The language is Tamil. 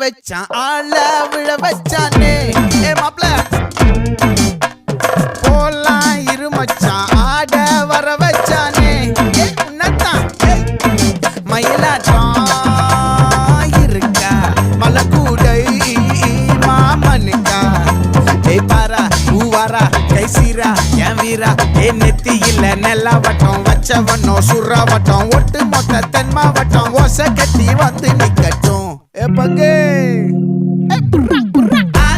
வச்சான் ஆள விழ வச்சானே ஏ மாப்ள போலாம் இருமச்சான் ஆட வர வச்சானே ஏ உன்னதான் மயிலாட்டம் இருக்கா மலக்கூடை மாமனுக்கா ஏ பாரா ஊவாரா கைசீரா என் வீரா ஏ நெத்தி இல்ல நெல்லாவட்டம் வச்சவனும் சுறாவட்டம் ஒட்டு மொத்த தென் மாவட்டம் ஓசை கட்டி வந்து நிக்கட்டும் ஏ பங்கே